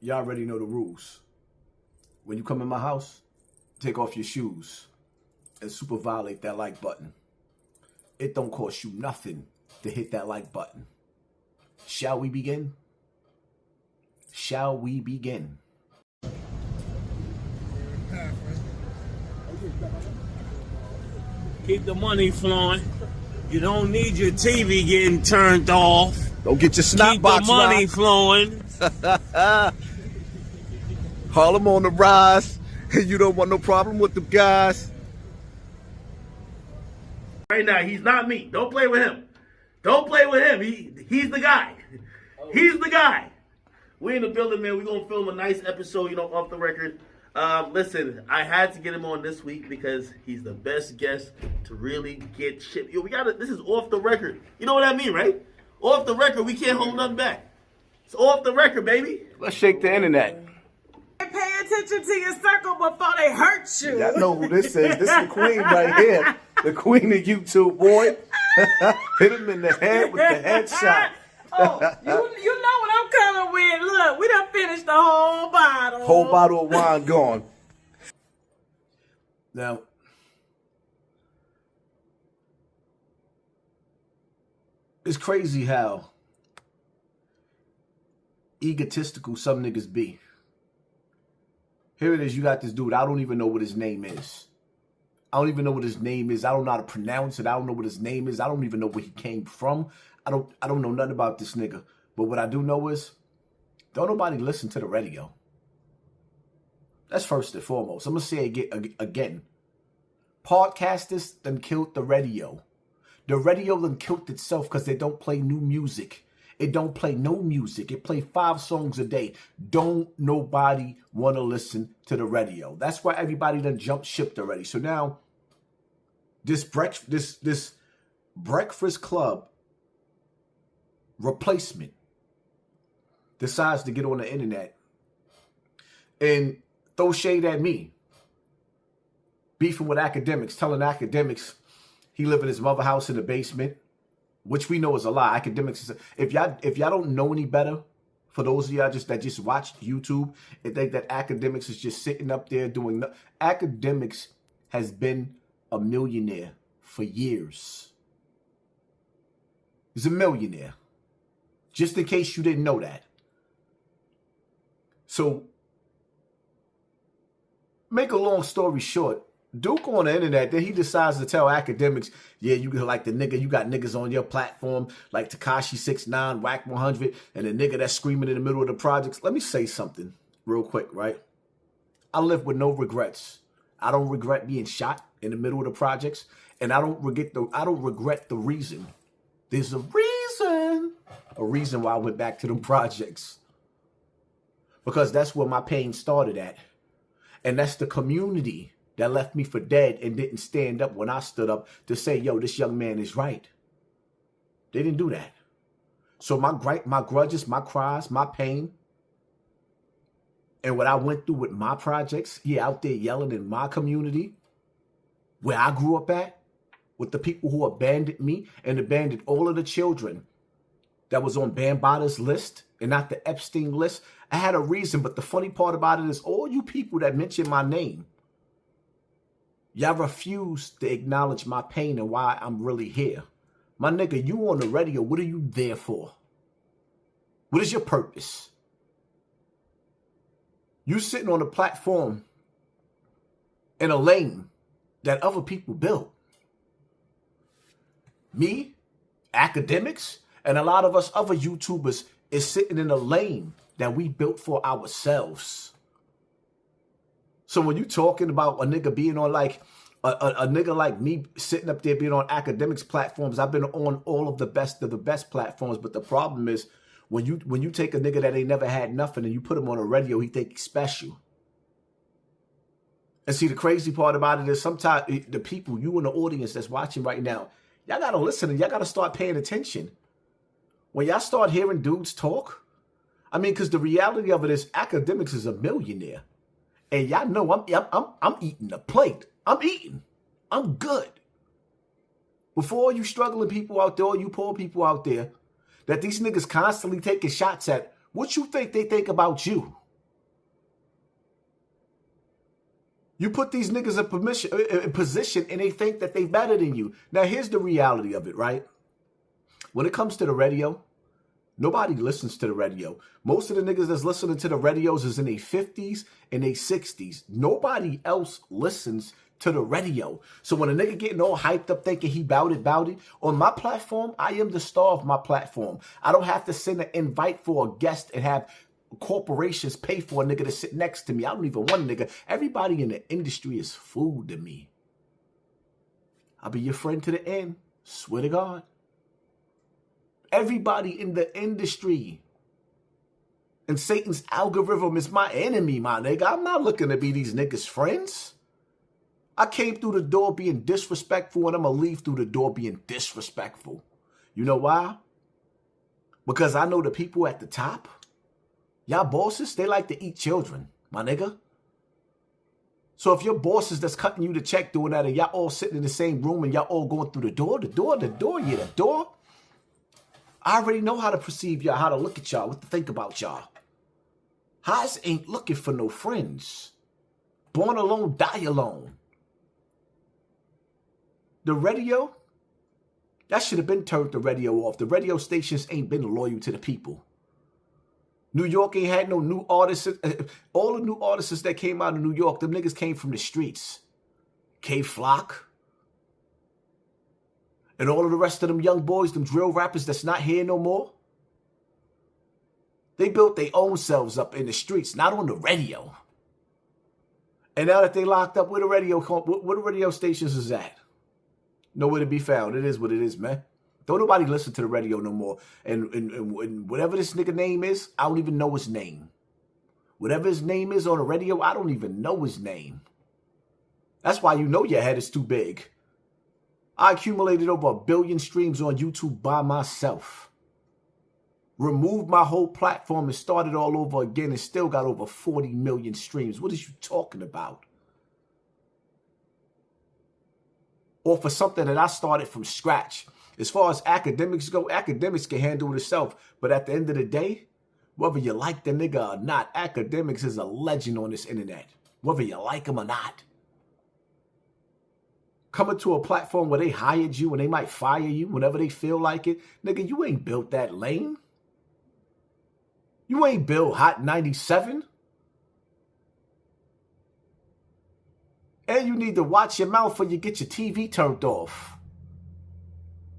y'all already know the rules. When you come in my house, take off your shoes and super violate that like button. It don't cost you nothing to hit that like button. Shall we begin? Shall we begin? Keep the money flowing. You don't need your TV getting turned off. Don't get your snot box Keep the money right. flowing. Harlem on the rise. You don't want no problem with the guys. Right now, he's not me. Don't play with him. Don't play with him. He's the guy. He's the guy. We in the building, man. We're going to film a nice episode, off the record. Listen, I had to get him on this week because he's the best guest to really get shit. This is off the record. You know what I mean, right? Off the record, we can't hold nothing back. It's off the record, baby. Let's shake the internet. Pay attention to your circle before they hurt you. Y'all know who this is. This is the queen right here. The queen of YouTube, boy. Hit him in the head with the headshot. Oh, you know what I'm coming with. Look, we done finished the whole bottle. Whole bottle of wine gone. Now, it's crazy how egotistical some niggas be. Here it is, you got this dude, I don't even know what his name is. I don't even know what his name is. I don't know how to pronounce it. I don't know what his name is. I don't even know where he came from. I don't know nothing about this nigga. But what I do know is, don't nobody listen to the radio. That's first and foremost. I'm going to say it again. Podcasters done killed the radio. The radio done killed itself because they don't play new music. It don't play no music. It play 5 songs a day. Don't nobody want to listen to the radio. That's why everybody done jumped ship already. So now, this Breakfast Club replacement decides to get on the internet and throw shade at me. Beefing with Akademiks, telling Akademiks he live in his mother house in the basement. Which we know is a lie. Akademiks is if y'all don't know any better, for those of y'all that just watch YouTube and think that Akademiks is just sitting up there doing Akademiks has been a millionaire for years. He's a millionaire. Just in case you didn't know that. So, make a long story short, Duke on the internet, then he decides to tell Akademiks, yeah, you like the nigga, you got niggas on your platform like Tekashi 6IX9, Wack 100, and the nigga that's screaming in the middle of the projects. Let me say something real quick, right? I live with no regrets. I don't regret being shot in the middle of the projects, and I don't regret the reason. There's a reason why I went back to them projects. Because that's where my pain started at. And that's the community that left me for dead and didn't stand up when I stood up to say, yo, this young man is right. They didn't do that. So my grudges, my cries, my pain, and what I went through with my projects, out there yelling in my community, where I grew up at, with the people who abandoned me and abandoned all of the children that was on Bambatta's list and not the Epstein list. I had a reason, but the funny part about it is all you people that mention my name, y'all refuse to acknowledge my pain and why I'm really here. My nigga, you on the radio, what are you there for? What is your purpose? You sitting on a platform in a lane that other people built. Me, Akademiks, and a lot of us other YouTubers is sitting in a lane that we built for ourselves. So when you talking about a nigga being on like a nigga like me sitting up there being on Akademiks platforms, I've been on all of the best platforms. But the problem is when you take a nigga that ain't never had nothing and you put him on a radio, he think he's special. And see, the crazy part about it is sometimes the people, you in the audience that's watching right now, y'all gotta listen and y'all gotta start paying attention. When y'all start hearing dudes talk, I mean, because the reality of it is Akademiks is a millionaire. And y'all know I'm eating the plate. I'm eating. I'm good. Before you struggling people out there, or you poor people out there, that these niggas constantly taking shots at, what you think they think about you? You put these niggas in position and they think that they better than you. Now, here's the reality of it, right? When it comes to the radio, nobody listens to the radio. Most of the niggas that's listening to the radios is in their 50s and their 60s. Nobody else listens to the radio. So when a nigga getting all hyped up thinking he bout it, on my platform, I am the star of my platform. I don't have to send an invite for a guest and have corporations pay for a nigga to sit next to me. I don't even want a nigga. Everybody in the industry is food to me. I'll be your friend to the end. Swear to God. Everybody in the industry. And Satan's algorithm is my enemy, my nigga. I'm not looking to be these niggas' friends. I came through the door being disrespectful, and I'm going to leave through the door being disrespectful. You know why? Because I know the people at the top, y'all bosses, they like to eat children, my nigga. So if your bosses that's cutting you the check doing that, and y'all all sitting in the same room and y'all all going through the door, yeah, the door. I already know how to perceive y'all, how to look at y'all, what to think about y'all. Highs ain't looking for no friends. Born alone, die alone. The radio, that should have been turned the radio off. The radio stations ain't been loyal to the people. New York ain't had no new artists. All the new artists that came out of New York, them niggas came from the streets. K-Flock. And all of the rest of them young boys, them drill rappers that's not here no more. They built their own selves up in the streets, not on the radio. And now that they locked up, where the radio stations is at? Nowhere to be found. It is what it is, man. Don't nobody listen to the radio no more. And whatever this nigga name is, I don't even know his name. Whatever his name is on the radio, I don't even know his name. That's why you know your head is too big. I accumulated over 1 billion streams on YouTube by myself. Removed my whole platform and started all over again and still got over 40 million streams. What is you talking about? Or for something that I started from scratch. As far as Akademiks go, Akademiks can handle it itself. But at the end of the day, whether you like the nigga or not, Akademiks is a legend on this internet. Whether you like him or not. Coming to a platform where they hired you and they might fire you whenever they feel like it. Nigga, you ain't built that lane. You ain't built Hot 97. And you need to watch your mouth or you get your TV turned off.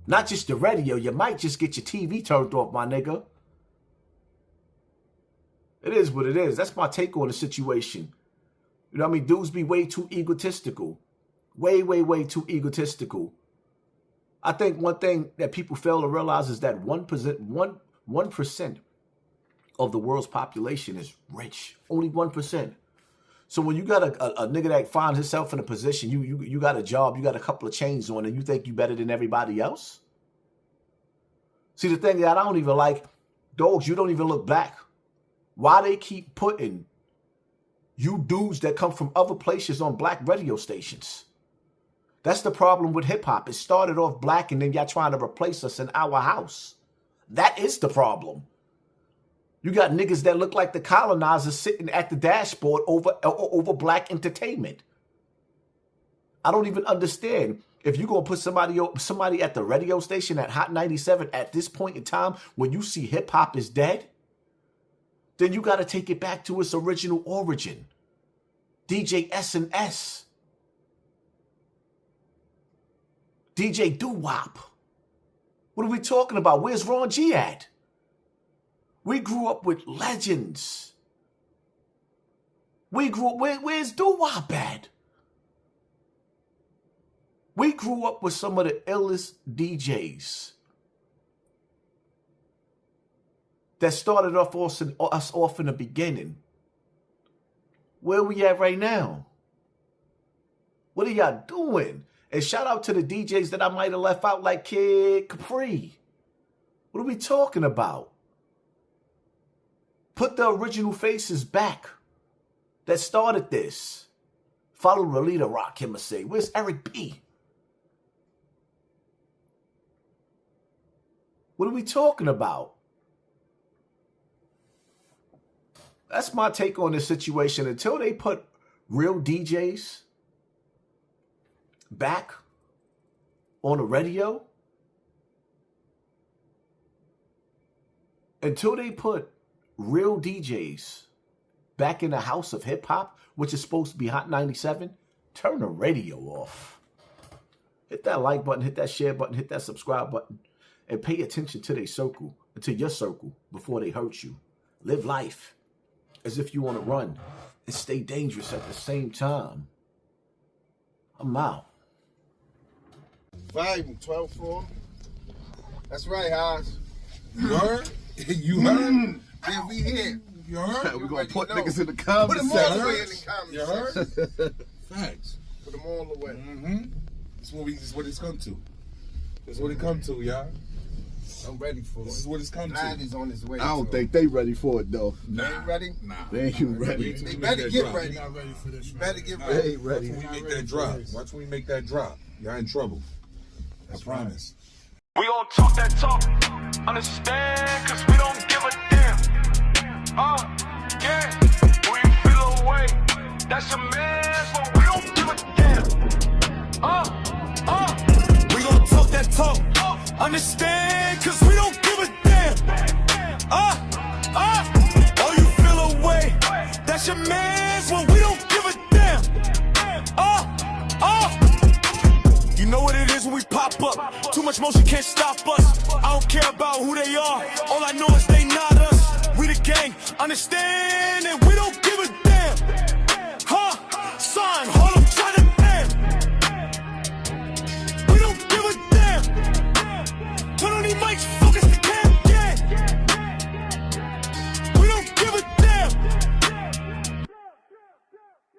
Not just the radio. You might just get your TV turned off, my nigga. It is what it is. That's my take on the situation. You know what I mean? Dudes be way too egotistical. Way, way, way too egotistical. I think one thing that people fail to realize is that 1% of the world's population is rich. Only 1%. So when you got a nigga that finds himself in a position, you got a job, you got a couple of chains on, and you think you better than everybody else? See, the thing that I don't even like, dogs, you don't even look back. Why they keep putting you dudes that come from other places on black radio stations? That's the problem with hip-hop. It started off black, and then y'all trying to replace us in our house. That is the problem. You got niggas that look like the colonizers sitting at the dashboard over black entertainment. I don't even understand. If you're going to put somebody at the radio station at Hot 97 at this point in time when you see hip-hop is dead, then you got to take it back to its original origin. DJ S&S. DJ Doo-Wop. What are we talking about? Where's Ron G at? We grew up with legends. We grew up, where's Doo-Wop at? We grew up with some of the illest DJs that started off us off in the beginning. Where we at right now? What are y'all doing? And shout out to the DJs that I might have left out like Kid Capri. What are we talking about? Put the original faces back that started this. Follow the leader, rock him and say, where's Eric B? What are we talking about? That's my take on this situation. Until they put real DJs back on the radio until they put real DJs back in the house of hip hop, which is supposed to be Hot 97. Turn the radio off. Hit that like button, hit that share button, hit that subscribe button, and pay attention to their circle, to your circle, before they hurt you. Live life as if you want to run and stay dangerous at the same time. I'm out. Volume 12-4. That's right, Haas. You heard? You heard? Yeah, we here. You heard? You We're already gonna put know. niggas in the comments Put them all the way in section. the comments You heard? section. Facts. Put them all the way. Mm-hmm. This is what it's come to. This is what it come to, y'all. I'm ready for This it. is what it's come Vlad to. is on his way. I don't so. think they ready for it though. They ain't ready. Nah. They ain't ready. They better get ready. You're not ready for this. You better get They ready. ain't ready. Watch when we make that drop. Watch when we make that drop. Y'all in trouble. I promise. We gon' talk that talk, understand, cause we don't give a damn. Yeah, we feel away, that's a mess, but we don't give a damn. We gon' talk that talk, understand, cause we don't give a damn. Oh, you feel away, that's your mess, but we don't give a damn. You know what it is when we pop up. Too much motion can't stop us. I don't care about who they are. All I know is they not us. We the gang, understand, and